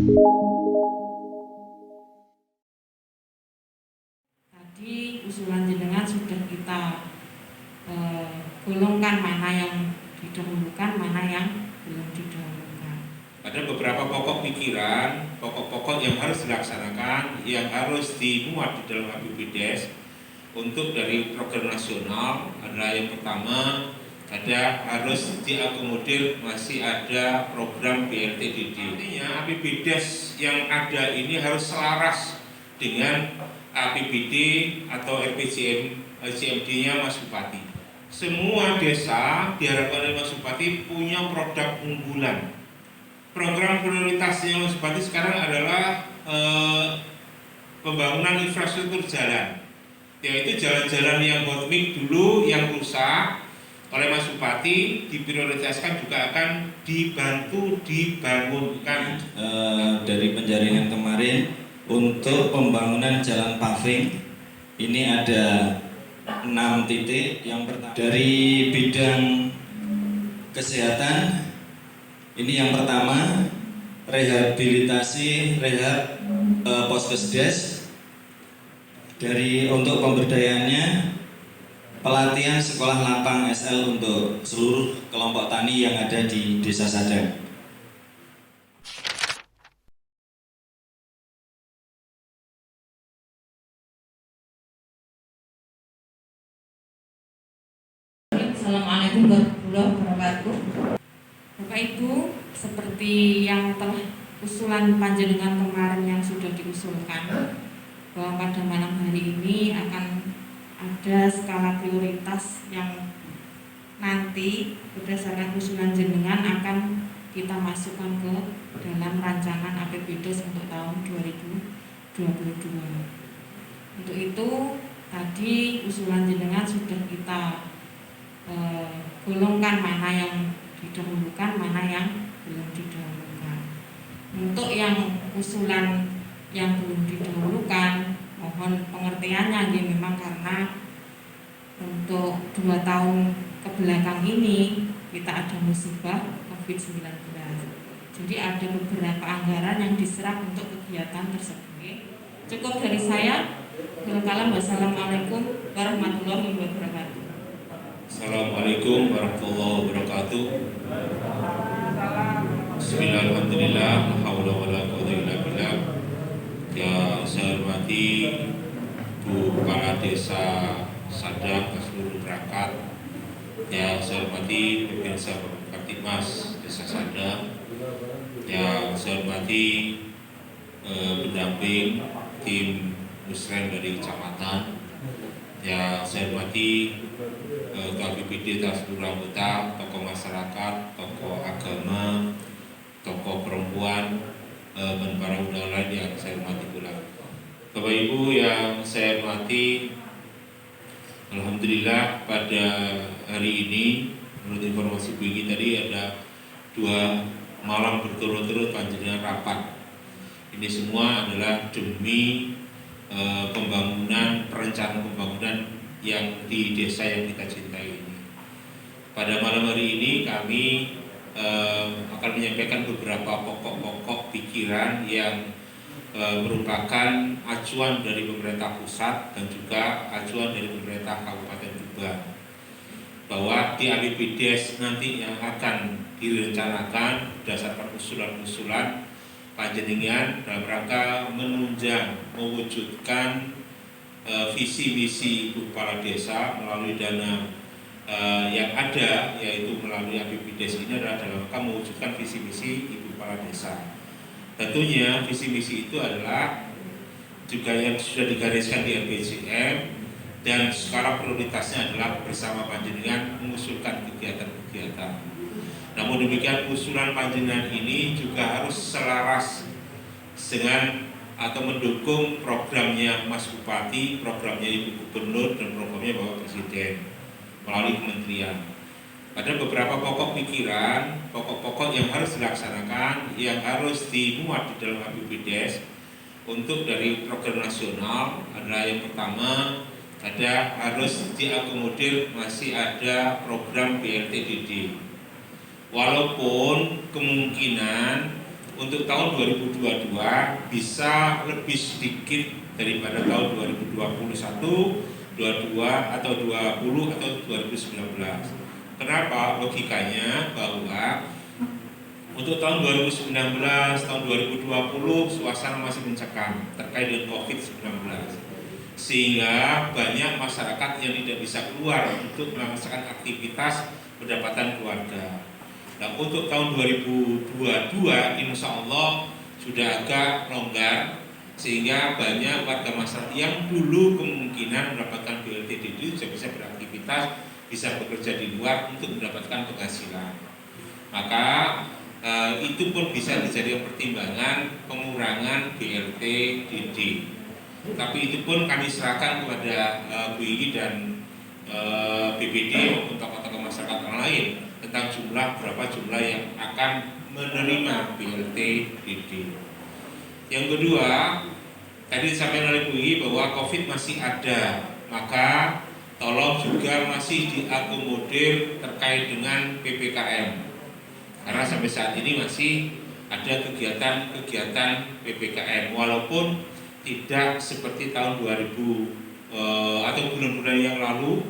Tadi usulan jenengan sudah kita golongkan mana yang didahulukan, mana yang belum didahulukan. Ada beberapa pokok pikiran, pokok-pokok yang harus dilaksanakan, yang harus dimuat di dalam APBDes untuk dari program nasional. Adalah yang pertama, harus diakomodir masih ada program BLTDD. Artinya APBDes yang ada ini harus selaras dengan APBD atau RPJMD-nya Mas Bupati. Semua desa diharapkan oleh Mas Bupati punya produk unggulan. Program prioritasnya Mas Bupati sekarang adalah pembangunan infrastruktur jalan, yaitu jalan-jalan yang botmik dulu yang rusak oleh Mas Bupati diprioritaskan juga akan dibantu dibangunkan. Dari penjaringan kemarin untuk pembangunan jalan paving ini ada 6 titik. Yang pertama dari bidang kesehatan, ini yang pertama rehabilitasi poskesdes. Untuk pemberdayaannya, pelatihan sekolah lapang SL untuk seluruh kelompok tani yang ada di Desa Sadang. Assalamualaikum warahmatullahi wabarakatuh. Bapak Ibu, seperti yang telah usulan panjenengan kemarin yang sudah diusulkan, bahwa pada malam hari ini akan ada skala prioritas yang nanti berdasarkan usulan jenengan akan kita masukkan ke dalam rancangan APBDes untuk tahun 2022. Untuk itu tadi usulan jenengan sudah kita golongkan mana yang didahulukan, mana yang belum didahulukan. Untuk yang usulan yang belum didahulukan, mohon pengertiannya, memang karena untuk 2 tahun kebelakang ini kita ada musibah COVID-19. Jadi ada beberapa anggaran yang diserap untuk kegiatan tersebut. Cukup dari saya. Wassalamualaikum warahmatullahi wabarakatuh. Assalamualaikum warahmatullahi wabarakatuh. Bismillahirrahmanirrahim. La haula wala quwwata illa billah. Yang saya hormati Bu Kepala Desa Sadang dan seluruh perangkat. Yang saya hormati Pemirsa Kaptimas Desa Sadang. Yang saya hormati pendamping tim musrem dari kecamatan. Yang saya hormati KPBD dan seluruh anggota, tokoh masyarakat, tokoh agama, tokoh perempuan, dan para undangan lain yang saya hormati pula. Bapak Ibu yang saya hormati, alhamdulillah pada hari ini menurut informasi Bu Iki tadi ada 2 malam berturut-turut panjenengan rapat. Ini semua adalah demi perencanaan pembangunan yang di desa yang kita cintai ini. Pada malam hari ini kami akan menyampaikan beberapa pokok-pokok pikiran yang merupakan acuan dari pemerintah pusat dan juga acuan dari pemerintah Kabupaten Tuban, bahwa di APBDes nanti yang akan direncanakan berdasarkan usulan-usulan panjenengan dalam rangka menunjang mewujudkan visi misi Ibu Kepala Desa melalui dana yang ada, yaitu melalui APBDes ini adalah dalam rangka mewujudkan visi misi Ibu Kepala Desa. Tentunya visi misi itu adalah juga yang sudah digariskan di RPJM, dan skala prioritasnya adalah bersama panjenengan mengusulkan kegiatan-kegiatan. Namun demikian usulan panjenengan ini juga harus selaras dengan atau mendukung programnya Mas Bupati, programnya Ibu Gubernur, dan programnya Bapak Presiden melalui kementerian. Ada beberapa pokok pikiran, pokok-pokok yang harus dilaksanakan, yang harus dimuat di dalam APBDes untuk dari program nasional. Adalah yang pertama, harus diakomodir masih ada program BLTDD. Walaupun kemungkinan untuk tahun 2022 bisa lebih sedikit daripada tahun 2021, 22 atau 20 atau 2019. Kenapa? Logikanya bahwa untuk tahun 2019, tahun 2020 suasana masih mencekam terkait dengan COVID-19, sehingga banyak masyarakat yang tidak bisa keluar untuk melaksanakan aktivitas pendapatan keluarga. Nah, untuk tahun 2022 insya Allah sudah agak longgar, sehingga banyak warga masyarakat yang dulu kemungkinan mendapatkan BLT itu sudah bisa beraktivitas, bisa bekerja di luar untuk mendapatkan penghasilan. Maka itu pun bisa dijadikan pertimbangan pengurangan BLT DD. Tapi itu pun kami serahkan kepada BI dan BPD maupun tokoh-tokoh masyarakat lain tentang berapa jumlah yang akan menerima BLT DD. Yang kedua, tadi disampaikan oleh Bu I bahwa COVID masih ada, maka tolong juga masih diakomodir terkait dengan PPKM. Karena sampai saat ini masih ada kegiatan PPKM, walaupun tidak seperti tahun 2000 atau bulan-bulan yang lalu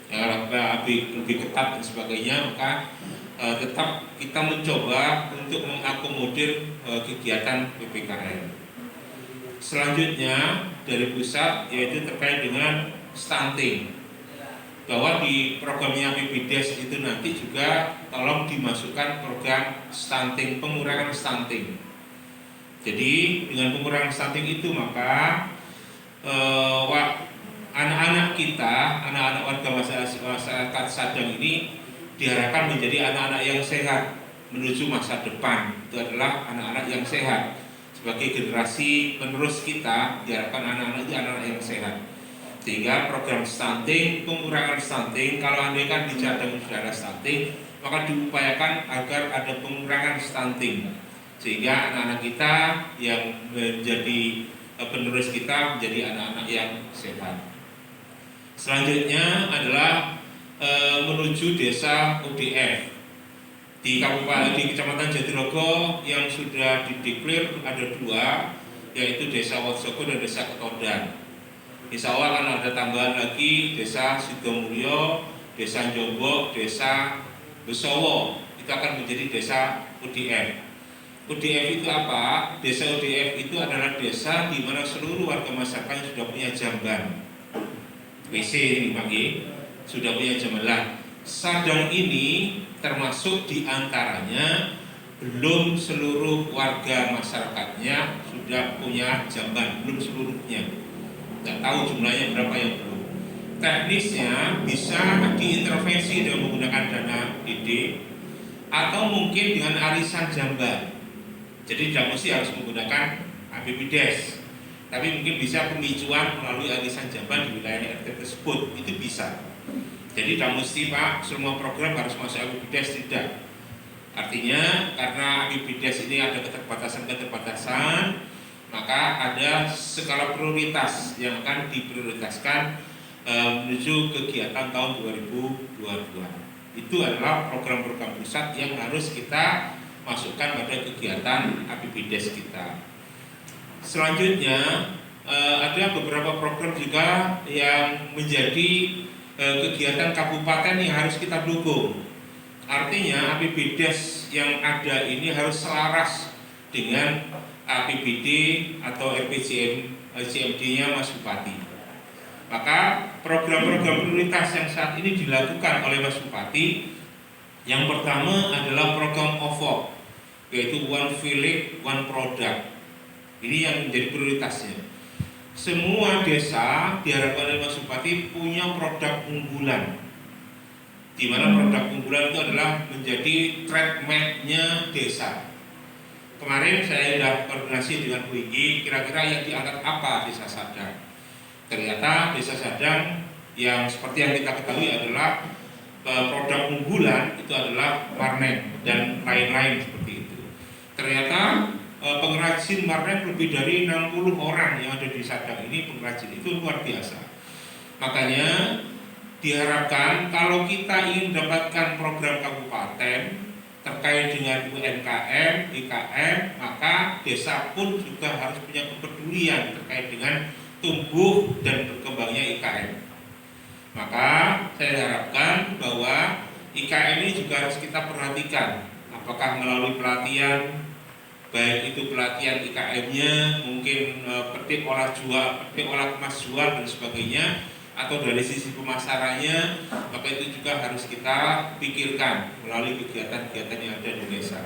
yang lebih ketat dan sebagainya, maka tetap kita mencoba untuk mengakomodir kegiatan PPKM. Selanjutnya dari pusat yaitu terkait dengan stunting, bahwa di programnya APBDes itu nanti juga tolong dimasukkan program stunting, pengurangan stunting. Jadi dengan pengurangan stunting itu maka anak-anak kita, anak-anak warga masyarakat Sadang ini diharapkan menjadi anak-anak yang sehat menuju masa depan. Itu adalah anak-anak yang sehat. Sebagai generasi penerus kita, diharapkan anak-anak itu anak-anak yang sehat. Sehingga program stunting, pengurangan stunting, kalau andai kan di Jateng sudah ada stunting, maka diupayakan agar ada pengurangan stunting. Sehingga anak-anak kita yang menjadi penerus kita menjadi anak-anak yang sehat. Selanjutnya adalah menuju desa UDF di Kecamatan Jatirogo yang sudah dideklar ada 2, yaitu Desa Wotsoko dan Desa Ketondan. Insya Allah akan ada tambahan lagi Desa Sidomulyo, Desa Jombok, Desa Besowo. Itu akan menjadi desa UDF. UDF itu apa? Desa UDF itu adalah desa di mana seluruh warga masyarakat sudah punya jamban WC ini sudah punya jamban. Sadang ini termasuk diantaranya belum seluruh warga masyarakatnya sudah punya jamban, belum seluruhnya. Tidak tahu jumlahnya berapa yang belum. Teknisnya bisa diintervensi dengan menggunakan dana DD atau mungkin dengan arisan jamban. Jadi tidak mesti harus menggunakan APBDes, tapi mungkin bisa pemicuan melalui arisan jamban di wilayah RT tersebut, itu bisa. Jadi tidak mesti Pak semua program harus masuk APBDes, tidak. Artinya karena APBDes ini ada keterbatasan, maka ada skala prioritas yang akan diprioritaskan menuju kegiatan tahun 2022. Itu adalah program-program pusat yang harus kita masukkan pada kegiatan APBDes kita. Selanjutnya ada beberapa program juga yang menjadi kegiatan kabupaten yang harus kita dukung. Artinya APBDes yang ada ini harus selaras dengan APBD atau RPJMD-nya Mas Bupati. Maka program-program prioritas yang saat ini dilakukan oleh Mas Bupati, yang pertama adalah program OVO, yaitu One Village One Product. Ini yang menjadi prioritasnya. Semua desa diharapkan oleh Mas Bupati punya produk unggulan, di mana produk unggulan itu adalah menjadi trademark-nya desa. Kemarin saya sudah koordinasi dengan Bu Inggi, kira-kira yang diangkat apa desa Sadang. Ternyata desa Sadang yang seperti yang kita ketahui adalah produk unggulan itu adalah warnet dan lain-lain seperti itu. Ternyata pengrajin warnet lebih dari 60 orang yang ada di Sadang ini pengrajin, itu luar biasa. Makanya diharapkan kalau kita ingin mendapatkan program kabupaten, terkait dengan UMKM, IKM, maka desa pun juga harus punya kepedulian terkait dengan tumbuh dan berkembangnya IKM. Maka saya harapkan bahwa IKM ini juga harus kita perhatikan, apakah melalui pelatihan, baik itu pelatihan IKM-nya, mungkin petik olah jual, petik olah kemas jual dan sebagainya, atau dari sisi pemasarannya, maka itu juga harus kita pikirkan melalui kegiatan-kegiatan yang ada di desa.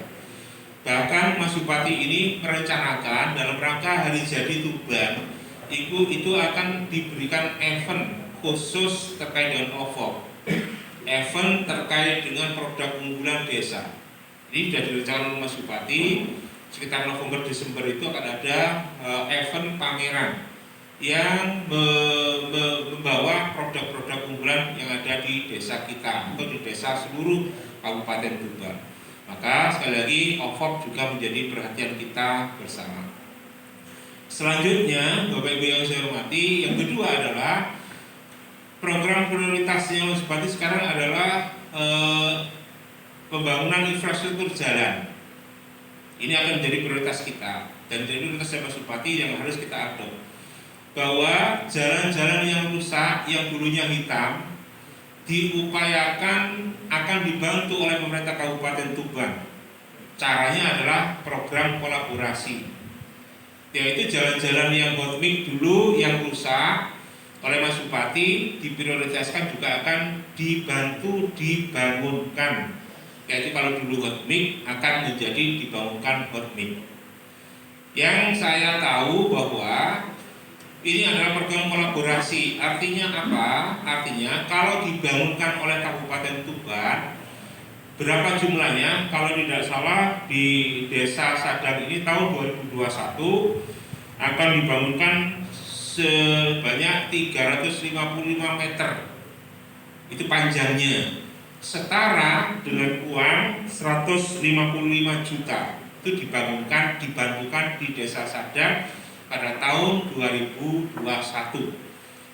Bahkan Mas Bupati ini merencanakan dalam rangka Hari Jadi Tuban itu akan diberikan event khusus terkait dengan OVO, event terkait dengan produk unggulan desa. Ini sudah direncanakan oleh Mas Bupati, sekitar November Desember itu akan ada event pameran yang membawa produk-produk unggulan yang ada di desa kita atau di desa seluruh Kabupaten Tuban. Maka sekali lagi OVOP juga menjadi perhatian kita bersama. Selanjutnya, Bapak Ibu yang saya hormati, yang kedua adalah program prioritasnya Mas Bupati sekarang adalah pembangunan infrastruktur jalan. Ini akan menjadi prioritas kita dan jadi prioritas Mas Bupati yang harus kita adopt. Bahwa jalan-jalan yang rusak, yang dulunya hitam, diupayakan akan dibantu oleh pemerintah Kabupaten Tuban. Caranya adalah program kolaborasi, yaitu jalan-jalan yang hotmix dulu yang rusak oleh Mas Bupati diprioritaskan juga akan dibantu dibangunkan. Yaitu kalau dulu hotmix akan menjadi dibangunkan hotmix. Yang saya tahu bahwa ini adalah program kolaborasi. Artinya apa? Artinya kalau dibangunkan oleh Kabupaten Tuban, berapa jumlahnya? Kalau tidak salah di Desa Sadang ini tahun 2021 akan dibangunkan sebanyak 355 meter. Itu panjangnya. Setara dengan uang 155 juta. Itu dibangunkan, dibantukan di Desa Sadang pada tahun 2021.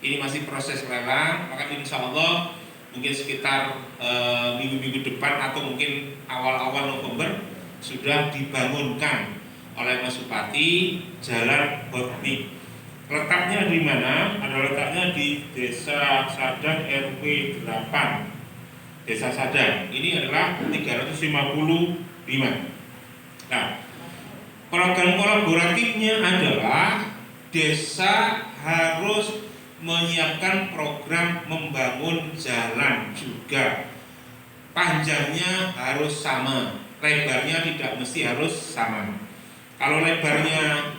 Ini masih proses lelang, maka insya Allah mungkin sekitar minggu-minggu depan atau mungkin awal-awal November sudah dibangunkan oleh Mas Bupati jalan hotmix. Letaknya di mana? Ada letaknya di Desa Sadang RW 8. Desa Sadang ini adalah 355. Nah, program kolaboratifnya adalah desa harus menyiapkan program membangun jalan juga. Panjangnya harus sama, lebarnya tidak mesti harus sama. Kalau lebarnya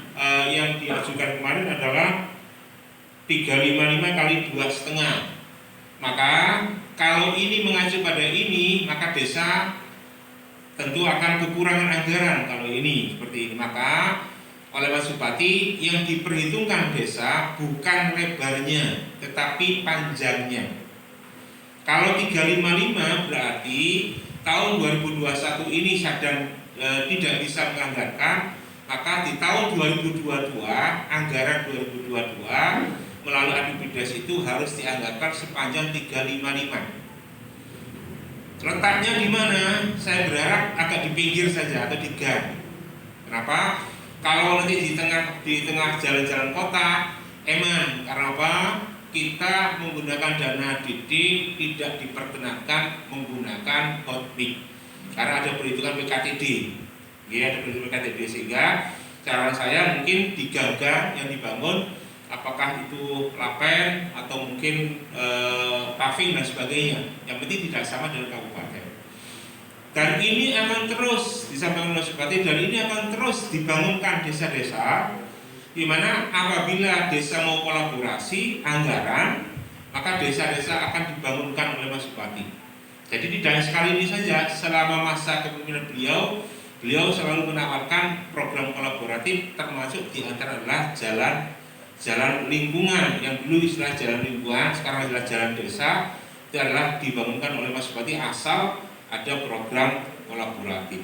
yang diajukan kemarin adalah 355 kali 2,5. Maka kalau ini mengacu pada ini, maka desa tentu akan kekurangan anggaran kalau ini seperti ini. Maka oleh Mas Bupati yang diperhitungkan desa bukan lebarnya tetapi panjangnya. Kalau 355 berarti tahun 2021 ini Sadang tidak bisa menganggarkan, maka di tahun 2022 anggaran 2022 melalui APBDes itu harus dianggarkan sepanjang 355. Letaknya di mana? Saya berharap agak di pinggir saja atau di gang. Kenapa? Kalau nanti di tengah jalan-jalan kota, eman. Karena apa? Kita menggunakan dana didik tidak diperkenankan menggunakan hotmix. Karena ada perhitungan PKTD. Ya, ada perhitungan PKTD sehingga cara saya mungkin di gang-gang yang dibangun, apakah itu lapen atau mungkin paving dan sebagainya, yang penting tidak sama dengan kabupaten. Dan ini akan terus disampaikan oleh Bupati, dan ini akan terus dibangunkan desa-desa, di mana apabila desa mau kolaborasi anggaran, maka desa-desa akan dibangunkan oleh Mas Bupati. Jadi tidak sekali ini saja, selama masa kepemimpinan beliau selalu menawarkan program kolaboratif, termasuk di antara adalah jalan lingkungan, yang dulu istilah jalan lingkungan, sekarang adalah jalan desa. Itu adalah dibangunkan oleh Mas Bupati asal ada program kolaboratif.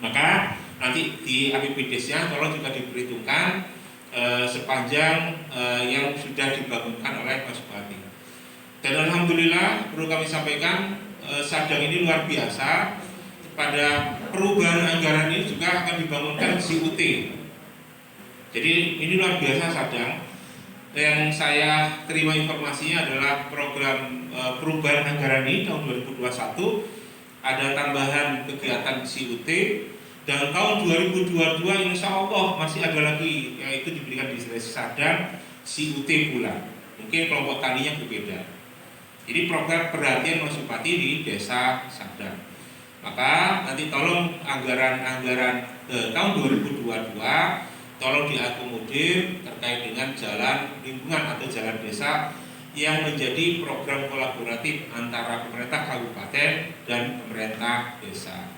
Maka nanti di APBDes-nya tolong juga diperhitungkan sepanjang yang sudah dibangunkan oleh Mas Bupati. Dan alhamdulillah perlu kami sampaikan, Sadang ini luar biasa. pada perubahan anggaran ini juga akan dibangunkan CUT. Jadi ini luar biasa Sadang. Yang saya terima informasinya adalah program perubahan anggaran ini tahun 2021 ada tambahan kegiatan CUT, dan tahun 2022 insya Allah masih ada lagi, yaitu diberikan di Desa Sadang CUT pula. Mungkin kelompok taninya berbeda. Jadi program perhatian Mas Bupati di Desa Sadang. Maka nanti tolong anggaran tahun 2022 tolong diakomodir terkait dengan jalan lingkungan atau jalan desa yang menjadi program kolaboratif antara pemerintah kabupaten dan pemerintah desa.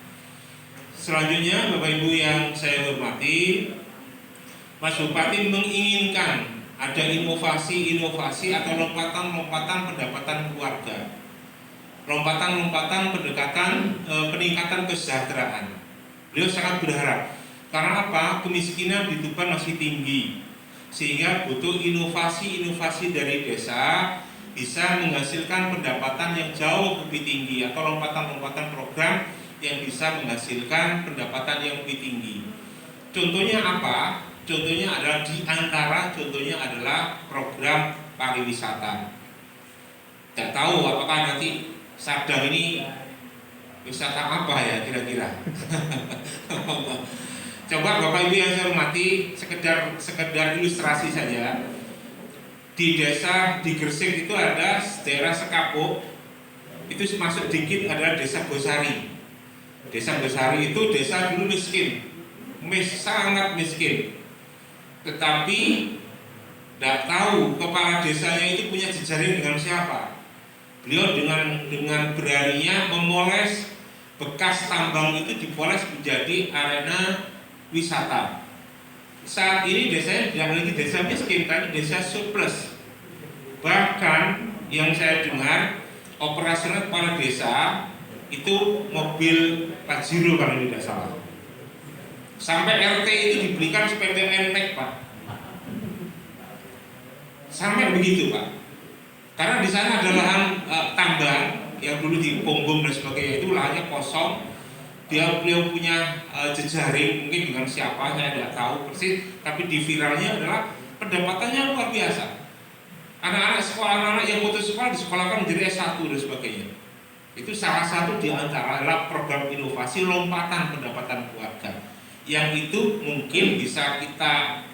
Selanjutnya Bapak Ibu yang saya hormati, Mas Bupati menginginkan ada inovasi-inovasi atau lompatan-lompatan pendapatan keluarga, lompatan-lompatan pendekatan peningkatan kesejahteraan. Beliau sangat berharap, karena apa? Kemiskinan di Tuban masih tinggi, sehingga butuh inovasi-inovasi dari desa bisa menghasilkan pendapatan yang jauh lebih tinggi, atau lompatan-lompatan program yang bisa menghasilkan pendapatan yang lebih tinggi. Contohnya apa? Contohnya adalah program pariwisata. Tidak tahu apakah nanti Sadang ini wisata apa ya kira-kira. Coba Bapak Ibu yang saya hormati, sekedar ilustrasi saja. Di desa di Gresik itu ada daerah Sekapuk, itu masuk dikit adalah desa Gosari. Desa Gosari itu desa dulu miskin, sangat miskin. Tetapi tidak tahu kepala desanya itu punya jejaring dengan siapa. Beliau dengan beraninya memoles bekas tambang itu, dipoles menjadi arena wisata. Saat ini desanya tidak lagi desa miskin, tapi desa surplus. Bahkan yang saya dengar operasional kepala desa itu mobil Pajero kalau tidak salah. Sampai RT itu diberikan sepeda entek Pak. Sampai begitu Pak. Karena di sana ada lahan tambang yang dulu diponggong dan sebagainya, itu lahannya kosong. Beliau punya jejaring mungkin dengan siapa saya tidak tahu persis, tapi di viralnya adalah pendapatannya luar biasa. Anak-anak sekolah, anak-anak yang putus sekolah disekolahkan menjadi S1 dan sebagainya. Itu salah satu di antara adalah program inovasi lompatan pendapatan keluarga, yang itu mungkin bisa kita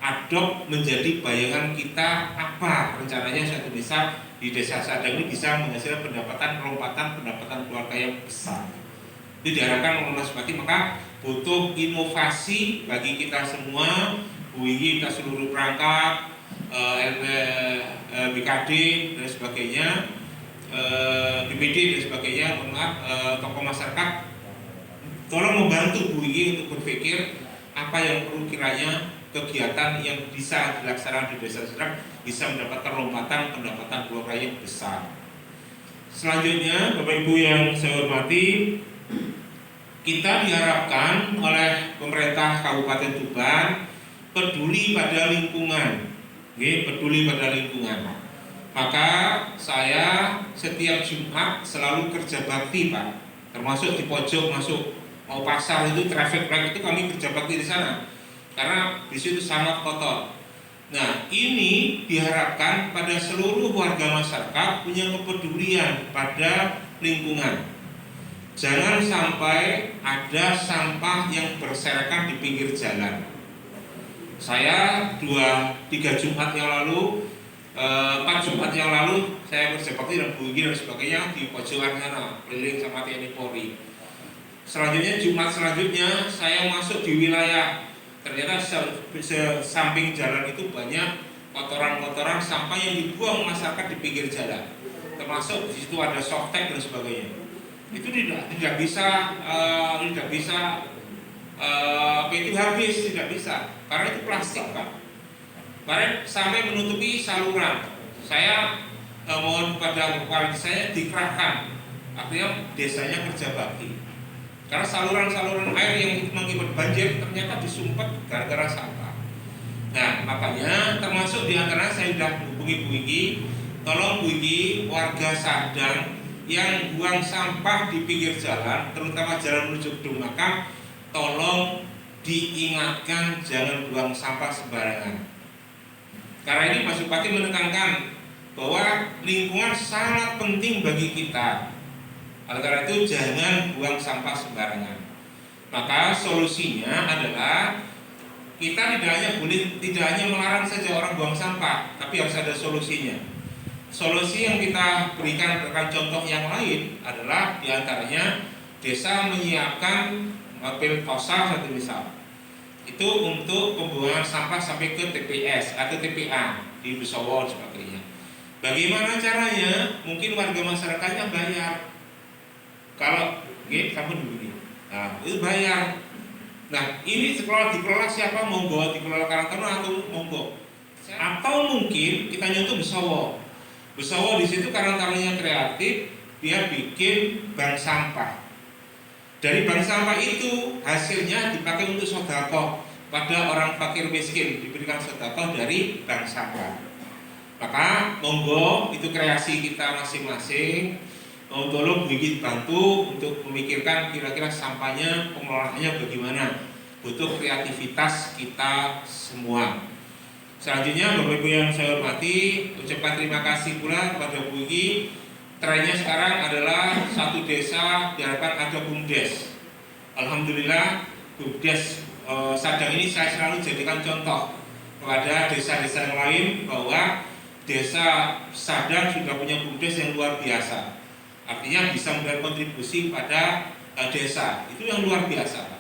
adop menjadi bayangan kita apa rencananya suatu desa di Desa Sadang ini bisa menghasilkan lompatan pendapatan keluarga yang besar. Itu diharapkan oleh Mas Bupati. Maka butuh inovasi bagi kita semua, UII, kita seluruh perangkat, BKD dan sebagainya, BPD dan sebagainya, tokoh masyarakat, tolong membantu UII untuk berpikir apa yang perlu kiranya kegiatan yang bisa dilaksanakan di Desa Sadang bisa mendapatkan lompatan pendapatan keluarga yang besar. Selanjutnya, Bapak Ibu yang saya hormati, kita diharapkan oleh pemerintah Kabupaten Tuban peduli pada lingkungan, peduli pada lingkungan. Maka saya setiap Jumat selalu kerja bakti Pak, termasuk di pojok masuk mau pasar itu traffic light itu kami kerja bakti di sana. Karena di situ sangat kotor. Nah, ini diharapkan pada seluruh warga masyarakat punya kepedulian pada lingkungan. Jangan sampai ada sampah yang berserakan di pinggir jalan. Saya 2-3 Jumat yang lalu, 4 Jumat yang lalu saya berseperti dan Bu dan sebagainya di pojokan sana, keliling sama TNI Polri. Selanjutnya Jumat selanjutnya saya masuk di wilayah, ternyata samping jalan itu banyak kotoran-kotoran sampah yang dibuang masyarakat di pinggir jalan, termasuk di situ ada softtek dan sebagainya. Itu tidak bisa itu habis, tidak bisa karena itu plastik Pak. Kemarin sampai menutupi saluran. Saya mohon kepada kepala desanya dikerahkan, artinya desanya kerja bakti. Karena saluran-saluran air yang mengakibat banjir ternyata disumpet gara-gara sampah. Nah, makanya termasuk di antara saya sudah menghubungi Bu Iki, tolong Bu Iki, warga Sadang yang buang sampah di pinggir jalan, terutama jalan menuju gedung makam, tolong diingatkan jangan buang sampah sembarangan. Karena ini Mas Bupati menekankan bahwa lingkungan sangat penting bagi kita. Oleh karena itu jangan buang sampah sembarangan. Maka solusinya adalah kita tidak hanya melarang saja orang buang sampah, tapi harus ada solusinya. Solusi yang kita berikan berdasarkan contoh yang lain adalah diantaranya desa menyiapkan mobil tosa satu misal. Itu untuk pembuangan sampah sampai ke TPS atau TPA di Besowo dan sebagainya. Bagaimana caranya? Mungkin warga masyarakatnya bayar. Kalau kamu begini, nah itu bayar. Nah ini dikelola siapa? Monggo dikelola Karangtaruna atau monggo. Atau mungkin kita nyentuh Besowo. Besowo di situ Karangtarunanya kreatif, dia bikin bank sampah. Dari bank sampah itu hasilnya dipakai untuk sedekah pada orang fakir miskin, diberikan sedekah dari bank sampah. Maka monggo itu kreasi kita masing-masing. Tolong bikin bantu untuk memikirkan kira-kira sampahnya pengelolaannya bagaimana. Butuh kreativitas kita semua. Selanjutnya Bapak Ibu yang saya hormati, ucapkan terima kasih pula kepada Bu Iki. Trennya sekarang adalah satu desa diharapkan ada BUMDes. Alhamdulillah BUMDes Sadang ini saya selalu jadikan contoh kepada desa-desa yang lain bahwa desa Sadang sudah punya BUMDes yang luar biasa. Artinya bisa memberikan kontribusi pada desa. Itu yang luar biasa.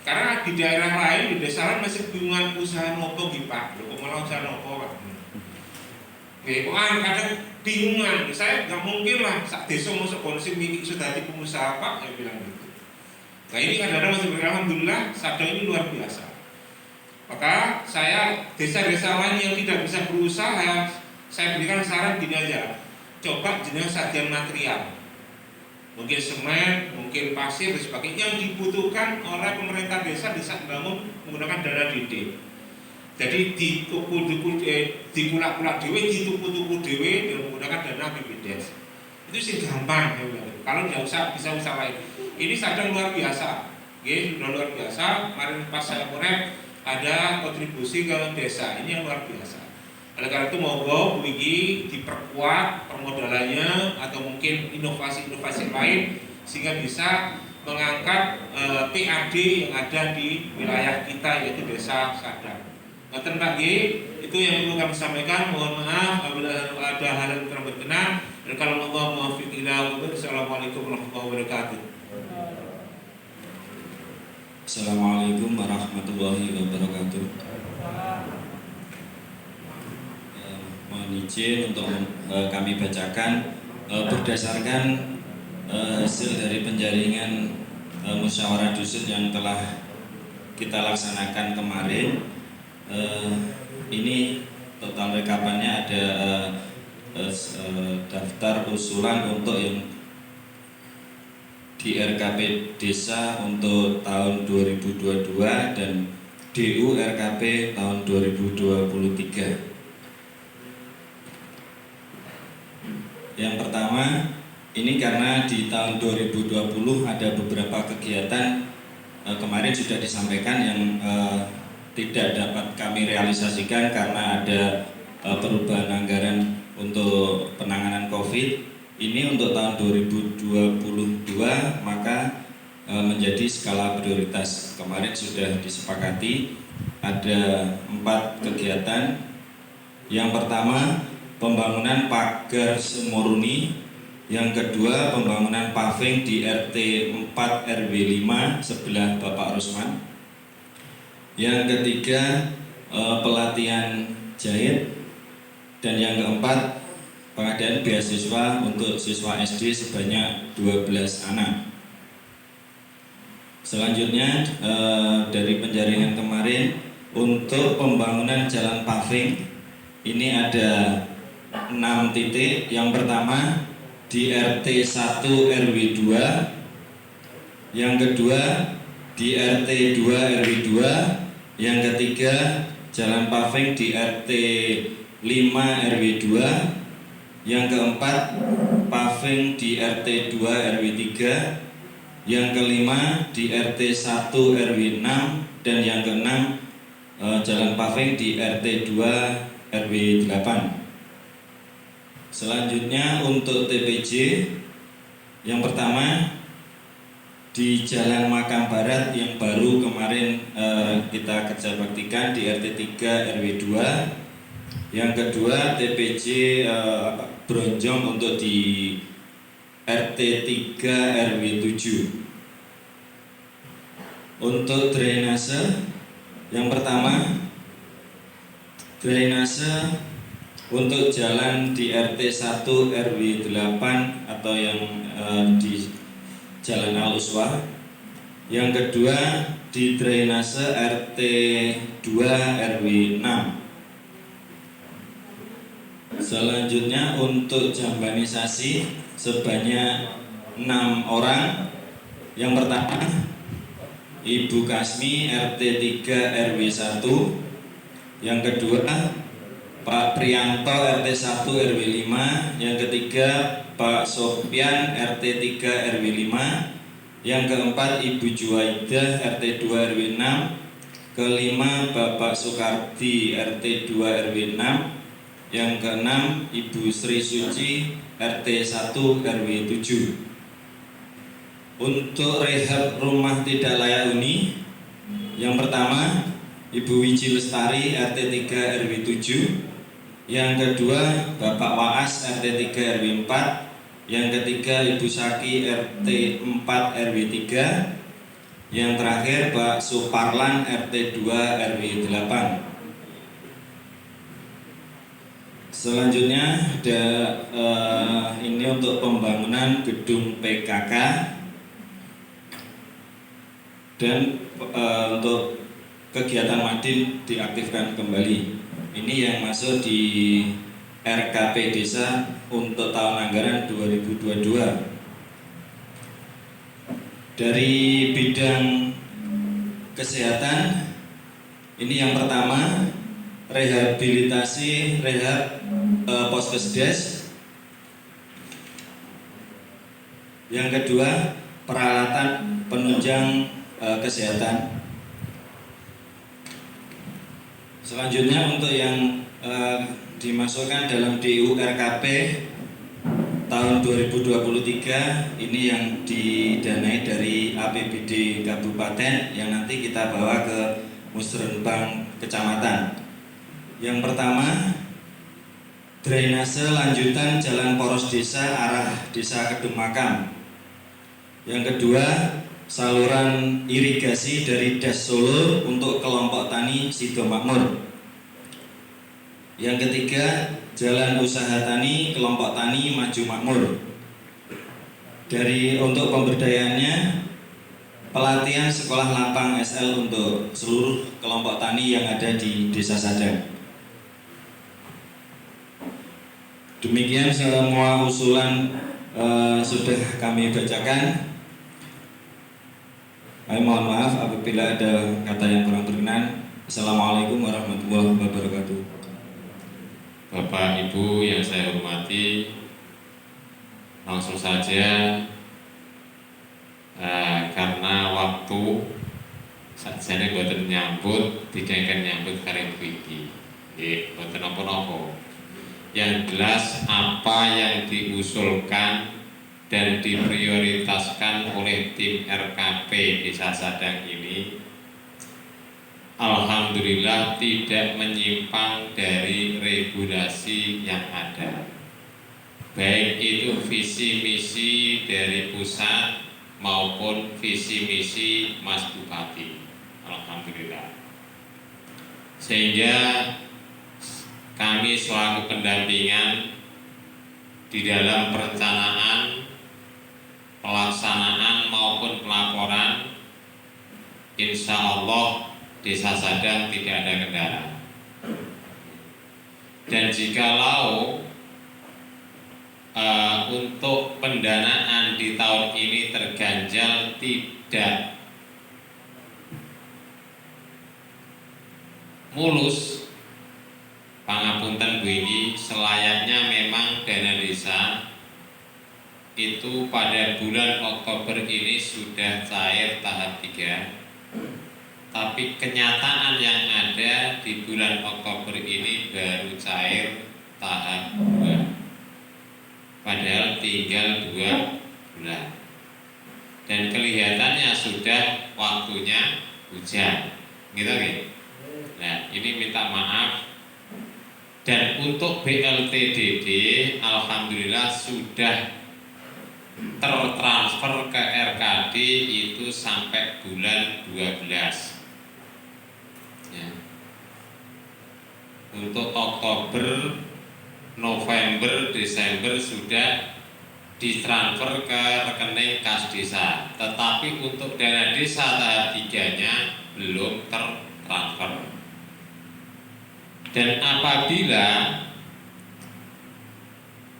Karena di daerah lain, di desa lain masih bingungan usaha nopo gitu Pak. Loh, kok malah usaha nopo Pak? Kadang bingungan, saya nggak mungkin lah sak desa masuk kondisi mikir sudah di pengusaha Pak, saya bilang gitu. Nah ini kadang-kadang masih alhamdulillah Sadang ini luar biasa. Maka saya desa-desa lain yang tidak bisa berusaha, saya berikan saran gini aja, coba jenis sajian material, mungkin semen, mungkin pasir dan sebagainya yang dibutuhkan oleh pemerintah desa bisa dibangun menggunakan dana DD. Jadi dikulak-kulak dewe, dituku-tuku dewe dan menggunakan dana BPDes. Itu sih gampang ya. Kalau nggak usah bisa usaha lain. Ini Sadang luar biasa. Sudah luar biasa. Kemarin pas saya korek ada kontribusi ke desa. Ini yang luar biasa. Oleh karena itu monggo Bu Iki diperkuat permodalannya atau mungkin inovasi-inovasi lain sehingga bisa mengangkat PAD yang ada di wilayah kita yaitu desa Sadang. Ngoten Pak G, itu yang perlu kami sampaikan. Mohon maaf apabila ada hal yang kurang berkenan. Dan kalau Allah muwaffiq ila hidayah. Assalamualaikum warahmatullahi wabarakatuh. Assalamualaikum warahmatullahi wabarakatuh. Mohon izin untuk kami bacakan berdasarkan hasil dari penjaringan musyawarah dusun yang telah kita laksanakan kemarin. Ini total rekapannya ada daftar usulan untuk yang di RKP Desa untuk tahun 2022 dan DU RKP tahun 2023. Yang pertama, ini karena di tahun 2020 ada beberapa kegiatan kemarin sudah disampaikan yang tidak dapat kami realisasikan karena ada perubahan anggaran untuk penanganan COVID. Ini untuk tahun 2022 maka menjadi skala prioritas. Kemarin sudah disepakati ada 4 kegiatan. Yang pertama pembangunan pagar Semoruni, yang kedua pembangunan paving di RT 4 RW 5 sebelah Bapak Rusman. Yang ketiga pelatihan jahit, dan yang keempat pengadaan beasiswa untuk siswa SD sebanyak 12 anak. Selanjutnya dari penjaringan kemarin untuk pembangunan jalan paving ini ada 6 titik. Yang pertama di RT 1 RW 2, yang kedua di RT 2 RW 2, yang ketiga jalan paving di RT 5 RW 2, Yang keempat, paving di RT 2 RW 3. Yang kelima di RT 1 RW 6. Dan yang keenam, jalan paving di RT 2 RW 8. Selanjutnya untuk TPJ, yang pertama di Jalan Makam Barat yang baru kemarin kita kerja baktikan di RT 3 RW 2. Yang kedua TPJ Bronjong untuk di RT 3 RW 7. Untuk drainase, yang pertama drainase untuk jalan di RT 1 RW 8 atau yang di Jalan Al-Uswa. Yang kedua di drainase RT 2 RW 6. Selanjutnya untuk jambanisasi sebanyak 6 orang. Yang pertama Ibu Kasmi RT 3 RW 1. Yang kedua Pak Priyanto RT 1 RW 5. Yang ketiga Pak Sofyan RT 3 RW 5. Yang keempat Ibu Juwaidah RT 2 RW 6. Kelima Bapak Soekardi RT 2 RW 6. Yang keenam Ibu Sri Suci RT 1 RW 7. Untuk rehab rumah tidak layak huni, yang pertama Ibu Wiji Lestari RT 3 RW 7. Yang kedua Bapak Waas RT 3 RW 4. Yang ketiga Ibu Saki RT 4 RW 3. Yang terakhir Pak Suparlan RT 2 RW 8. Selanjutnya ada ini untuk pembangunan gedung PKK dan untuk kegiatan Madin diaktifkan kembali. Ini yang masuk di RKP Desa untuk tahun anggaran 2022. Dari bidang kesehatan, ini yang pertama rehabilitasi Poskesdes. Yang kedua peralatan penunjang kesehatan. Selanjutnya untuk yang dimasukkan dalam DU RKP tahun 2023, ini yang didanai dari APBD Kabupaten yang nanti kita bawa ke Musrenbang Kecamatan. Yang pertama drainase lanjutan Jalan Poros Desa arah Desa Kedung Makam. Yang kedua saluran irigasi dari Das Solo untuk kelompok tani Sido Makmur. Yang ketiga jalan usaha tani kelompok tani Maju Makmur. Untuk pemberdayaannya pelatihan sekolah lapang SL untuk seluruh kelompok tani yang ada di Desa Sadang. Demikian semua usulan sudah kami bacakan. Mohon maaf apabila ada kata yang kurang berkenan. Assalamualaikum warahmatullahi wabarakatuh. Bapak Ibu yang saya hormati, langsung saja karena waktu sajane boten nyambut, tidak akan nyambut karya iki. Boten apa-apa. Yang jelas apa yang diusulkan dan diprioritaskan oleh tim RKP Desa Sadang ini alhamdulillah tidak menyimpang dari regulasi yang ada, baik itu visi misi dari pusat maupun visi misi Mas Bupati. Alhamdulillah, sehingga kami selaku pendampingan di dalam perencanaan, pelaksanaan maupun pelaporan, insya Allah Desa Sadang tidak ada kendala. Dan jikalau untuk pendanaan di tahun ini terganjal tidak mulus, pangapunten Bu ini selayaknya memang dana desa itu pada bulan Oktober ini sudah cair tahap 3, tapi kenyataan yang ada di bulan Oktober ini baru cair tahap 2, padahal tinggal 2 bulan dan kelihatannya sudah waktunya hujan gitu gitu. Nah ini minta maaf. Dan untuk BLTDD alhamdulillah sudah tertransfer ke RKD itu sampai bulan 12 ya. Untuk Oktober, November, Desember sudah ditransfer ke rekening kas desa, tetapi untuk dana desa tahap 3-nya belum tertransfer. Dan apabila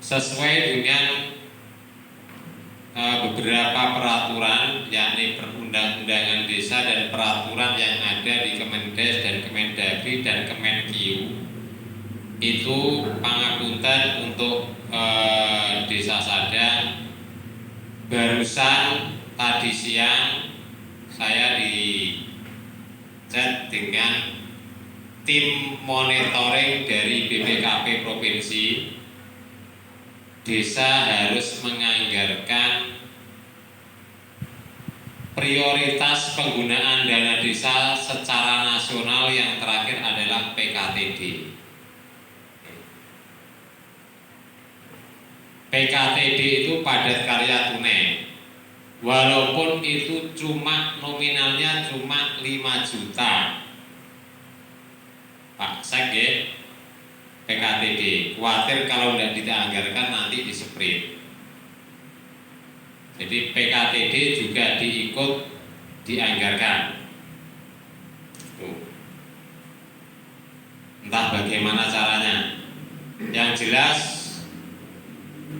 sesuai dengan beberapa peraturan, yakni perundang-undangan desa dan peraturan yang ada di Kemendes dan Kemendagri dan Kemenkeu, itu pangapunten untuk Desa Sadang barusan tadi siang saya di chat dengan tim monitoring dari BPKP Provinsi. Desa harus menganggarkan prioritas penggunaan dana desa secara nasional yang terakhir adalah PKTD. PKTD itu padat karya tunai. Walaupun itu cuma nominalnya cuma 5 juta. Pak Sek ya, PKTD, khawatir kalau tidak dianggarkan nanti diseprit. Jadi PKTD juga diikut dianggarkan. Entah bagaimana caranya. Yang jelas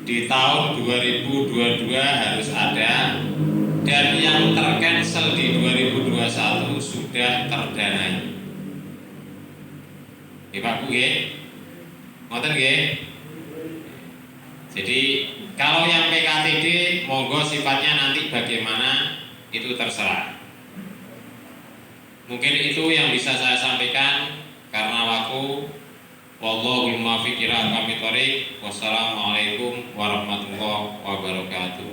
di tahun 2022 harus ada, dan yang tercancel di 2021 sudah terdanai. Pak Bu ya. Ngoten nggih. Jadi kalau yang PKTD monggo sifatnya nanti bagaimana itu terserah. Mungkin itu yang bisa saya sampaikan karena waktu. Wallahul muwaffiq ila aqwamit thoriq. Wassalamualaikum warahmatullahi wabarakatuh.